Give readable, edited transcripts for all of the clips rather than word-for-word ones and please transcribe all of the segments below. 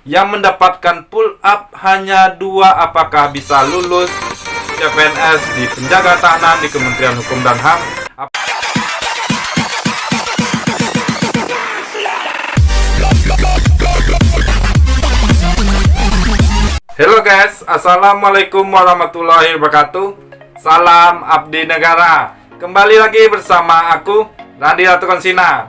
yang mendapatkan pull up hanya 2, apakah bisa lulus CPNS di penjaga tahanan di Kementerian Hukum dan HAM? Halo guys, assalamualaikum warahmatullahi wabarakatuh. Salam abdi negara. Kembali lagi bersama aku, Randi Latukonsina.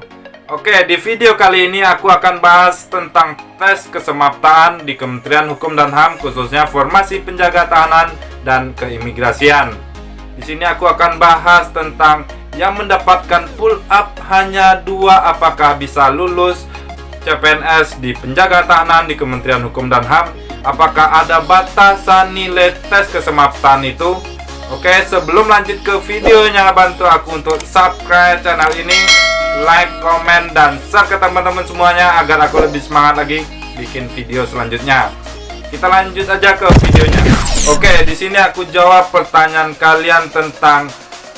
Oke, di video kali ini aku akan bahas tentang tes kesemaptaan di Kementerian Hukum dan HAM, khususnya formasi penjaga tahanan dan keimigrasian. Di sini aku akan bahas tentang yang mendapatkan pull up hanya 2, apakah bisa lulus CPNS di penjaga tahanan di Kementerian Hukum dan HAM. Apakah ada batasan nilai tes kesemaptaan itu? Oke, sebelum lanjut ke videonya, bantu aku untuk subscribe channel ini, like, komen, dan share ke teman-teman semuanya agar aku lebih semangat lagi bikin video selanjutnya. Kita lanjut aja ke videonya. Oke, di sini aku jawab pertanyaan kalian tentang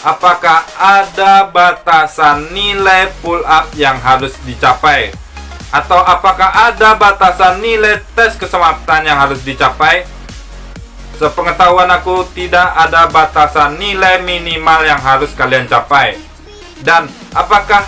apakah ada batasan nilai pull up yang harus dicapai, atau apakah ada batasan nilai tes kesemaptaan yang harus dicapai. Sepengetahuan aku, tidak ada batasan nilai minimal yang harus kalian capai. Dan apakah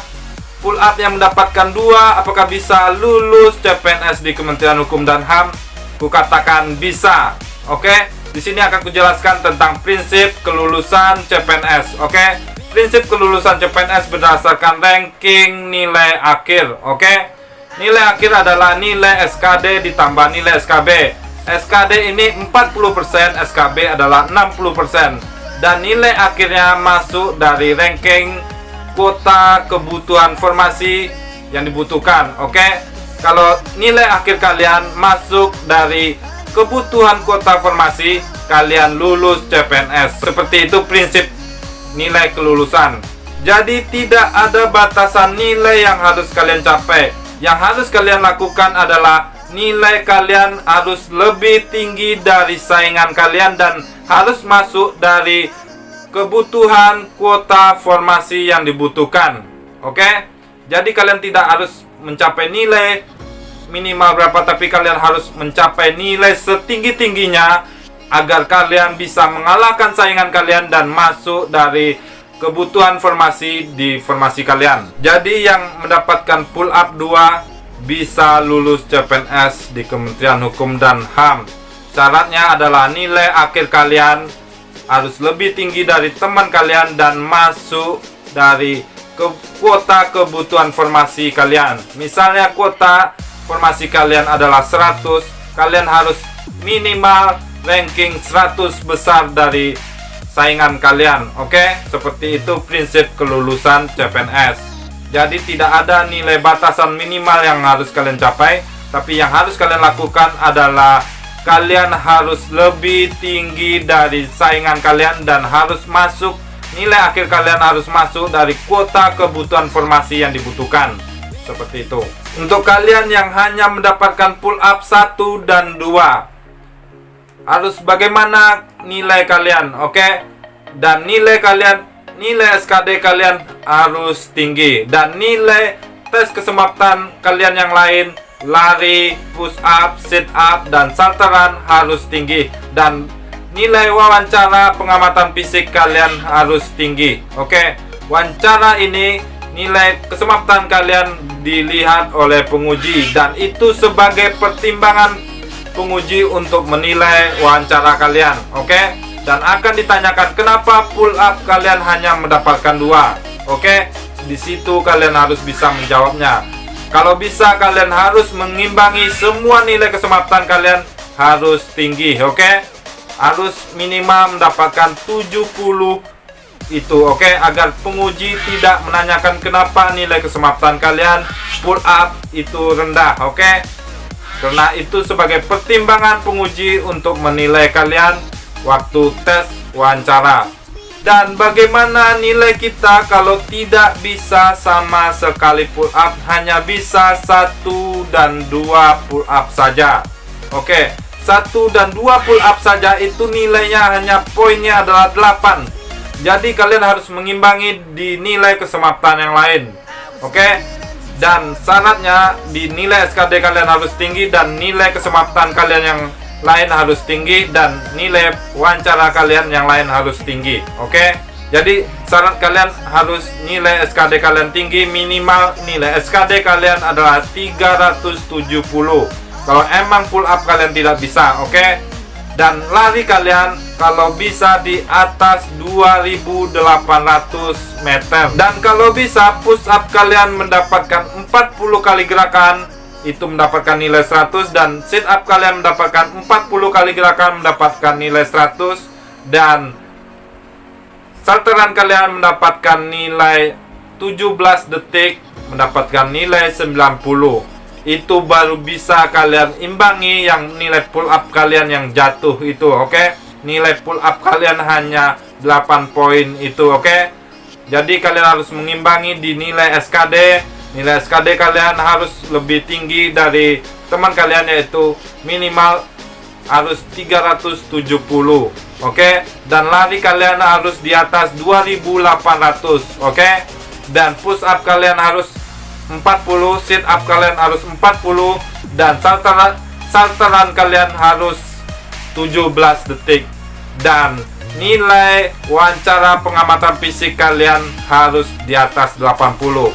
pull up yang mendapatkan 2, apakah bisa lulus CPNS di Kementerian Hukum dan HAM? Kukatakan bisa. Oke, di sini akan kujelaskan tentang prinsip kelulusan CPNS. Oke, prinsip kelulusan CPNS berdasarkan ranking nilai akhir. Oke, nilai akhir adalah nilai SKD ditambah nilai SKB. SKD ini 40%, SKB adalah 60%. Dan nilai akhirnya masuk dari ranking kuota kebutuhan formasi yang dibutuhkan. Oke, kalau nilai akhir kalian masuk dari kebutuhan kuota formasi, kalian lulus CPNS. Seperti itu prinsip nilai kelulusan. Jadi tidak ada batasan nilai yang harus kalian capai. Yang harus kalian lakukan adalah nilai kalian harus lebih tinggi dari saingan kalian dan harus masuk dari kebutuhan kuota formasi yang dibutuhkan. Oke, jadi kalian tidak harus mencapai nilai minimal berapa, tapi kalian harus mencapai nilai setinggi-tingginya agar kalian bisa mengalahkan saingan kalian dan masuk dari kebutuhan formasi di formasi kalian. Jadi yang mendapatkan pull up 2 bisa lulus CPNS di Kementerian Hukum dan HAM. Syaratnya adalah nilai akhir kalian harus lebih tinggi dari teman kalian dan masuk dari kuota kebutuhan formasi kalian. Misalnya kuota formasi kalian adalah 100, kalian harus minimal ranking 100 besar dari saingan kalian. Oke, seperti itu prinsip kelulusan CPNS. Jadi tidak ada nilai batasan minimal yang harus kalian capai, tapi yang harus kalian lakukan adalah kalian harus lebih tinggi dari saingan kalian dan harus masuk, nilai akhir kalian harus masuk dari kuota kebutuhan formasi yang dibutuhkan. Seperti itu. Untuk kalian yang hanya mendapatkan pull up 1 dan 2, harus bagaimana nilai kalian? Oke, dan nilai SKD kalian harus tinggi, dan nilai tes kesemapatan kalian yang lain, lari, push up, sit up, dan salteran harus tinggi, dan nilai wawancara pengamatan fisik kalian harus tinggi. Oke, wawancara ini nilai kesemapatan kalian dilihat oleh penguji, dan itu sebagai pertimbangan penguji untuk menilai wawancara kalian. Oke, dan akan ditanyakan kenapa pull up kalian hanya mendapatkan 2. Oke, di situ kalian harus bisa menjawabnya. Kalau bisa, kalian harus mengimbangi semua nilai kesemapatan kalian harus tinggi. Oke, harus minimal mendapatkan 70 itu. Oke, agar penguji tidak menanyakan kenapa nilai kesemapatan kalian pull up itu rendah. Oke, karena itu sebagai pertimbangan penguji untuk menilai kalian waktu tes wawancara. Dan bagaimana nilai kita kalau tidak bisa sama sekali pull up, hanya bisa 1 dan 2 pull up saja. Oke, 1 dan 2 pull up saja itu nilainya hanya poinnya adalah 8. Jadi kalian harus mengimbangi di nilai kesemapatan yang lain. Oke, Dan syaratnya di nilai SKD kalian harus tinggi, dan nilai kesemaptan kalian yang lain harus tinggi, dan nilai wawancara kalian yang lain harus tinggi. Oke? Jadi syarat kalian harus nilai SKD kalian tinggi, minimal nilai SKD kalian adalah 370. Kalau emang pull up kalian tidak bisa, oke? Dan lari kalian kalau bisa di atas 2800 meter. Dan kalau bisa push up kalian mendapatkan 40 kali gerakan, itu mendapatkan nilai 100. Dan sit up kalian mendapatkan 40 kali gerakan, mendapatkan nilai 100. Dan salteran kalian mendapatkan nilai 17 detik, mendapatkan nilai 90. Itu baru bisa kalian imbangi yang nilai pull up kalian yang jatuh itu, oke? Nilai pull up kalian hanya 8 poin itu, oke? Jadi kalian harus mengimbangi di nilai SKD. Nilai SKD kalian harus lebih tinggi dari teman kalian, yaitu minimal harus 370, oke? Dan lari kalian harus di atas 2800, oke? Dan push up kalian harus 40, sit up kalian harus 40, dan salteran kalian harus 17 detik. Dan nilai wawancara pengamatan fisik kalian harus di atas 80.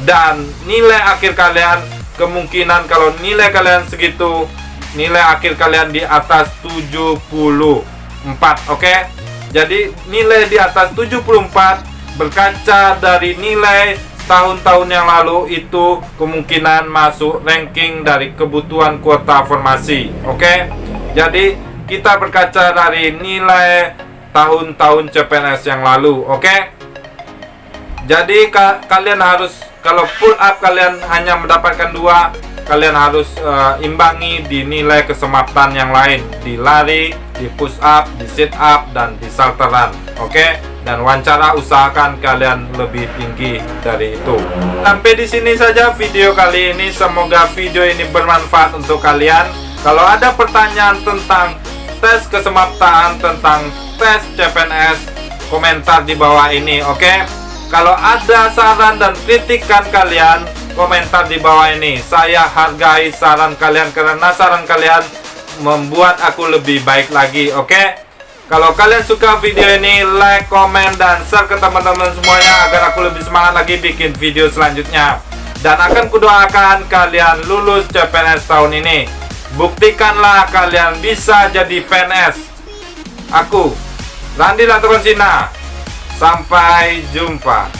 Dan nilai akhir kalian, kemungkinan kalau nilai kalian segitu, nilai akhir kalian di atas 74, oke? Jadi nilai di atas 74 berkaca dari nilai tahun-tahun yang lalu, itu kemungkinan masuk ranking dari kebutuhan kuota formasi, oke? Jadi kita berkaca dari nilai tahun-tahun CPNS yang lalu, oke? Jadi kalian harus, kalau pull up kalian hanya mendapatkan 2, kalian harus imbangi di nilai kesemaptan yang lain, di lari, di push up, di sit up, dan di salteran, oke? Dan wawancara usahakan kalian lebih tinggi dari itu. Sampai di sini saja video kali ini. Semoga video ini bermanfaat untuk kalian. Kalau ada pertanyaan tentang tes kesemaptaan, tentang tes CPNS, komentar di bawah ini, oke? Kalau ada saran dan kritikan kalian, komentar di bawah ini. Saya hargai saran kalian karena saran kalian membuat aku lebih baik lagi, oke? Kalau kalian suka video ini, like, komen, dan share ke teman-teman semuanya agar aku lebih semangat lagi bikin video selanjutnya. Dan akan kudoakan kalian lulus CPNS tahun ini. Buktikanlah kalian bisa jadi PNS. Aku, Randi Latukonsina. Sampai jumpa.